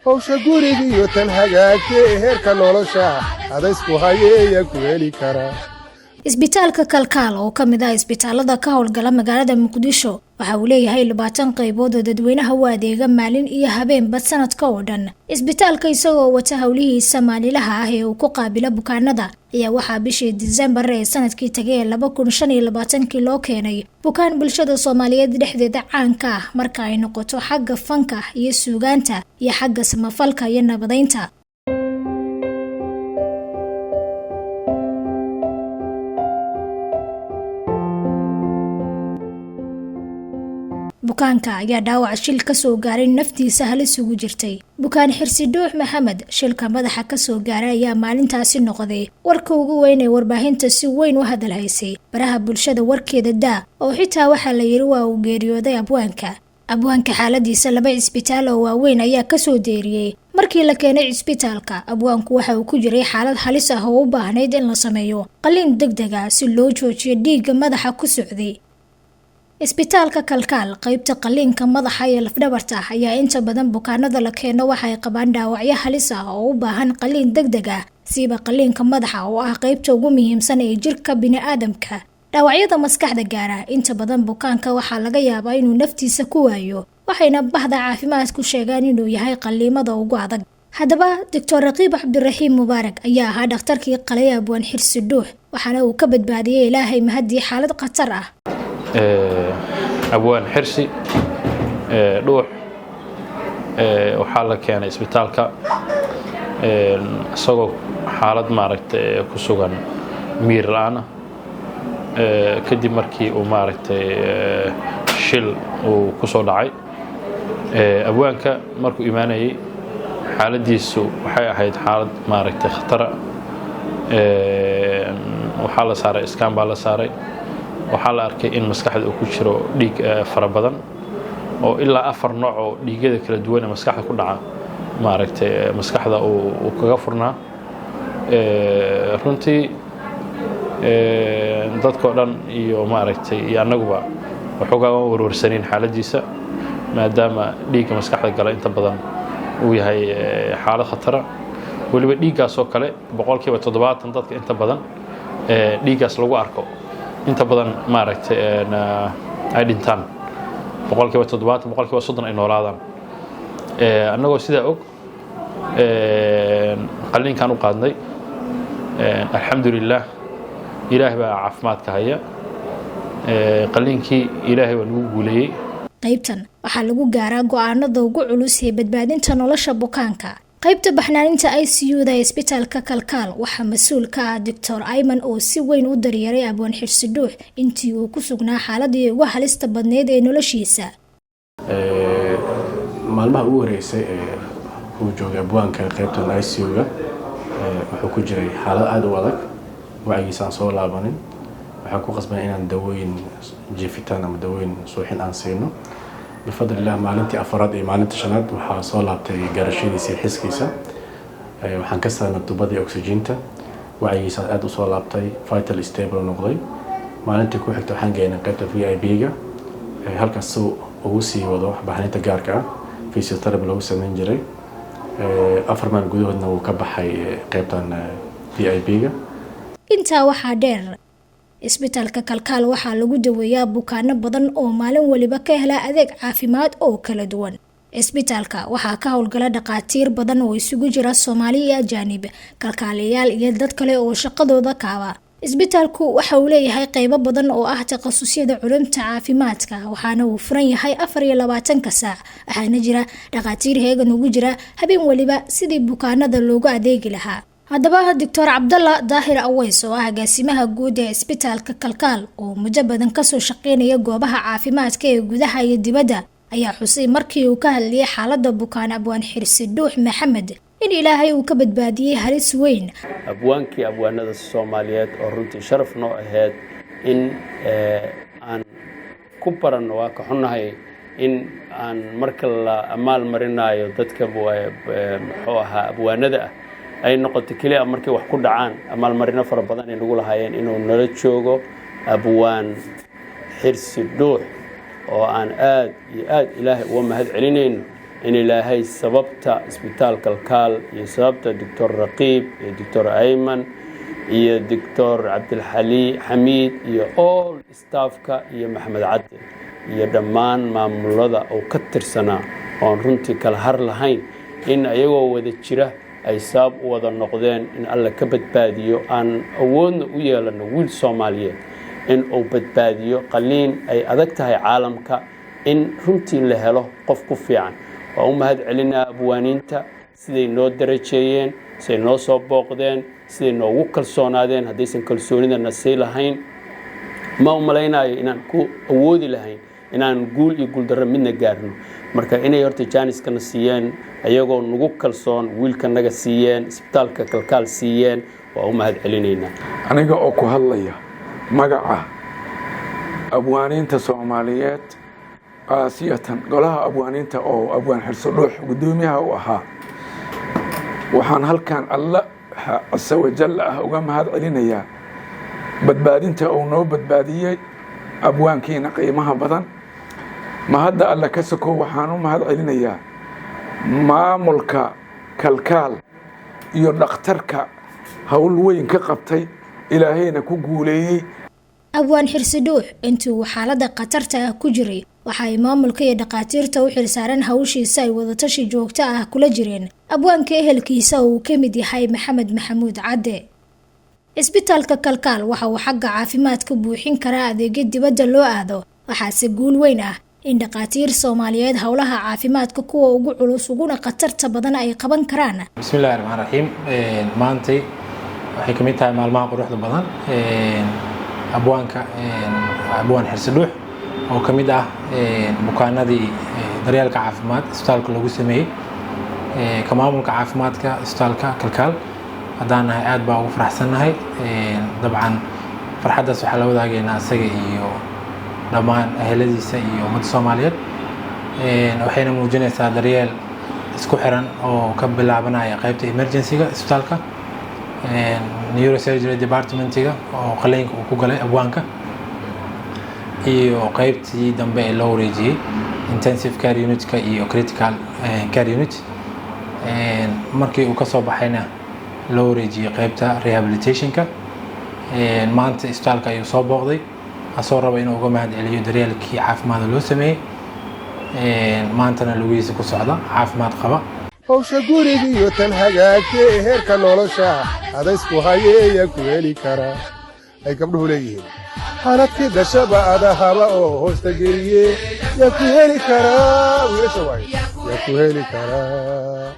hawsha gurigiiyo tan hagaagtee heerka nolosha adaysku hayeeya ku heli kara. isbitaalka kalkaal oo ka mid ah isbitaalada ka howlgala magaalada Muqdisho waxa uu leeyahay 20 qaybood oo dadweynaha u adeega maalin iyo habeenba sanadka oo dhan. isbitaalka isagoo wata hawlihiisa maalinlaha ah ee uu ku qaabilo bukaanada ayaa waxa bishii December ee sanadkii tagay 2025 loo keenay bukaan bulshada Soomaaliyeed dhexdeeda caanka ah marka ay noqoto xagga fanka iyo suugaanta iyo xagga samafalka iyo nabadeynta. bukaanka ayaa dhaawac shil ka soo gaaray naftiisa halis ugu jirtay. bukaan Xirsi Dhuux Maxamed shilka madaxa ka soo gaaray ayaa maalintaasi noqday warka ugu weyn ee warbaahinta si weyn u hadalhaysay baraha bulshada warkeeda daa oo xitaa waxa la yiri waa uu geeriyooday abwaanka xaaladiisa laba isbitaal oo waaweyn ayaa ka soo deeriyay markii la keenay isbitaalka. abwaanku waxa uu ku jiray xaalad halis ah oo u baahnayd in la sameeyo qalliin degdeg ah si loo joojiyo dhiigga madaxa ku socday. isbitaalka kalkaal qaybta qalliinka madaxa iyo lafdhabarta ayaa inta badan bukaanada la keeno waxa ay qabaan dhaawacyo halis ah oo u baahan qalliin degdeg ah siiba qalliinka madaxa oo ah qaybta ugu muhiimsan ee jirka bini'aadamka. dhaawacyada maskaxda gaara inta badan bukaanka waxaa laga yaabaa inuu naftiisa ku waayo waxayna bahda caafimaadku sheegaan inuu yahay qalliimada ugu adag. haddaba Dr. Raqiib Cabdiraxiim Mubaarak ayaa ahaa dhakhtarkii qalay abwaan Xirsi Dhuux waxaana uu ka badbaadiyay Ilaahay mahadii xaalad khatar ah. abwaan Xirsi Dhuux waxaa la keenay isbitaalka isagoo xaalad maaragtay ku sugan miir la'aan kadib markii uu maaragtay shil uu ku soo dhacay. abwaanka markuu imaanayay xaaladiisu waxay ahayd xaalad maaragtay khatar waxaa la saaray iskaan baa la saaray waxaa la arkay in maskaxda uu ku jiro dhiig fara badan oo ilaa 4 nooc oo dhiigada kala duwan ee maskaxda ku dhaca maaragtay maskaxda uu kaga furnaa. runtii dadka dhan iyo maaragtay iyo anaguba waxoogaa warwarsaneen xaaladiisa maadaama dhiigga maskaxda gala inta badan uu yahay xaalad khatar waliba dhiiggaas oo kale 70% dadka inta badan dhiiggaas lagu arko inta badan maaragtay ay dhintaan 70% 30% ay noolaadaan. annagoo sida og qalliinkan u qaadnay alxamdulillah ilaahay baa caafimaadka haya. qalliinkii ilaahay waa nagu guuleeyay. qaybtan waxaa lagu gaaraa go'aanada ugu culus ee badbaadinta nolosha bukaanka. qaybta baxnaaninta ICU-da ee isbitaalka kalkaal waxaa mas'uul ka ah Dr. Ayman oo si weyn u daryeeray abwaan Xirsi Dhuux intii uu ku sugnaa xaaladii ugu halista badneed ee noloshiisa. maalmaha ugu horeysay ee uu joogay abwaanka qaybtan ICU-ga wuxuu ku jiray xaalad aad u adag wacigiisa aan soo laabanin waxaan ku qasbanay inaan dawooyin jiifitaan ama dawooyin suuxin aan siino. بفضل الله maalintii afraad iyo maalintii shanaad waxaa soo laabtay garashadiisa xiskiisa waxaan ka saarnay tubadii oksijiinta wacigiisa aad u soo laabtay vital stable noqday. maalintii ku xigtay waxaan geynay qaybta VIP-ga halkaas uu sii wado baxnaynta gaarka ah physiotherapy lagu sameyn jiray 4 maalin gudahoodna uu ka baxay qaybtan VIP-ga. intaa waxaa dheer isbitaalka kalkaal waxaa lagu daweeyaa bukaano badan oo maalin waliba ka hela adeeg caafimaad oo kala duwan. isbitaalka waxaa ka howlgala dhaqaatiir badan oo isugu jira Soomaali iyo ajaanib, kalkaaliyaal iyo dad kale oo shaqadooda kaaba. isbitaalku waxa uu leeyahay qaybo badan oo ah takhaasusyada culuumta caafimaadka waxaana uu furan yahay 24 saac. waxaana jira dhaqaatiir heegan ugu jira habeen waliba sidii bukaanada loogu adeegi lahaa. haddaba Dr. Cabdalla Daahir Aweys oo ah agaasimaha guud ee isbitaalka kalkaal oo muddo badan ka soo shaqeynaya goobaha caafimaadka ee gudaha iyo dibadda ayaa xusay markii uu ka hadlayay xaaladda bukaan abwaan Xirsi Dhuux Maxamed in Ilaahay uu ka badbaadiyay halis weyn. abwaankii abwaanada Soomaaliyeed oo runtii sharaf noo ahayd in aan ku baran waa ka xunahay in aan marka la amaal marinayo dadka muxuu ahaa abwaanada ah ay noqoto kaliya markii wax ku dhacaan amaalmarino fara badan ay nagu lahaayeen inuu nala joogo abwaan Xirsi Dhuux oo aan aad iyo aad Ilaahay uga mahad celinayno in ilaahay sababta isbitaal kalkaal iyo sababta doctor raqiib iyo doctor ayman iyo doctor cabdilxamiid iyo all staffka iyo maxamed cadde iyo dhammaan maamulada oo ka tirsanaa oon runtii kala har lahayn in ayagoo wada jira ay sabab u wada noqdeen in alla ka badbaadiyo aan awoodna u yeelano wiil Soomaaliyeed in uu badbaadiyo qaliin ay adag tahay caalamka in runtii la helo qof ku fiican oo u mahad celinaa abwaaniinta siday noo darajeeyeen siday noo soo booqdeen siday noogu kalsoonaadeen haddaysan kalsoonidana sii lahayn ma u malaynayo inaan ku awoodi lahayn inaan guul iyo guuldarro midna gaarno marka inay horta jaaniskana siiyeen ayagoo nagu kalsoon wiilkanaga siiyeen isbitaalka kalkaal siiyeen waa u mahad celinaynaa aniga oo ku hadlaya magaca abwaaniinta Soomaaliyeed qaasiyatan golaha abwaaniinta oo abwaan xirso dhuux gudoomiyaha u ahaa waxaan halkan alla عز وجل uga mahad celinayaa badbaadinta uu noo badbaadiyay abwaankiina qiimaha badan ma hadda alla ka soko waxaan u mahad celinayaa maamulka kalkaal iyo dhakhtarka hawl weyn ka qabtay ilaahayna ku guuleeyay abwaan xirsi dhuux intuu xaaladda qatarta ku jiray waxay maamulka iyo dhaqaatiirta u xilsaaran hawshiisa ay wada tashi joogto ah kula jireen abwaanka ehelkiisa uu ka mid yahay maxamed maxamuud cadde isbitaalka kalkaal waxa uu xagga caafimaadka buuxin karaa adeegyo dibadda loo aado waxaase guul weyn ah in dhaqaatiir Soomaaliyeed hawlaha caafimaadka kuwa ugu culus uguna qatarta badan ay qaban karaan bismillaahir rahmaanir rahiim maantay waxay kamid tahay maalmaha quruxda badan abwaan xirsi dhuux oo kamid ah bukaanadii daryeelka caafimaad isbitaalka lagu sameeyay ka maamulka caafimaadka isbitaalka kalkaal hadaan nahay aad baa ugu faraxsanahay dabcan farxadaas waxa la wadaagaynaa asaga iyo dhammaan eheladiisa iyo ummadda Soomaaliyeed waxayna muujinaysaa daryeel isku xiran oo ka bilaabanaya qaybta emergency-ga isbitaalka neurosurgery department-ga oo qaliinka uu ku galay abwaanka iyo qaybtii dambe ee loo wareejiyay intensive care unit-ka iyo critical care unit markii uu ka soo baxayna loo wareejiyay qaybta rehabilitation-ka maanta isbitaalka ayuu soo booqday asoo raba inuu uga mahad celiyo daryeelkii caafimaad loo sameeyay maantana lugihiisa ku socda caafimaad qaba hawsha guriga iyo tan hagaagtay heerka nolosha adaysku hayeeya ku heli kara ay gabdhuhu leeyihiin xaaladkii dashaba adahaba oo hoosta geliye yaa ku heli karaa wiilasha waay yaa ku heli karaa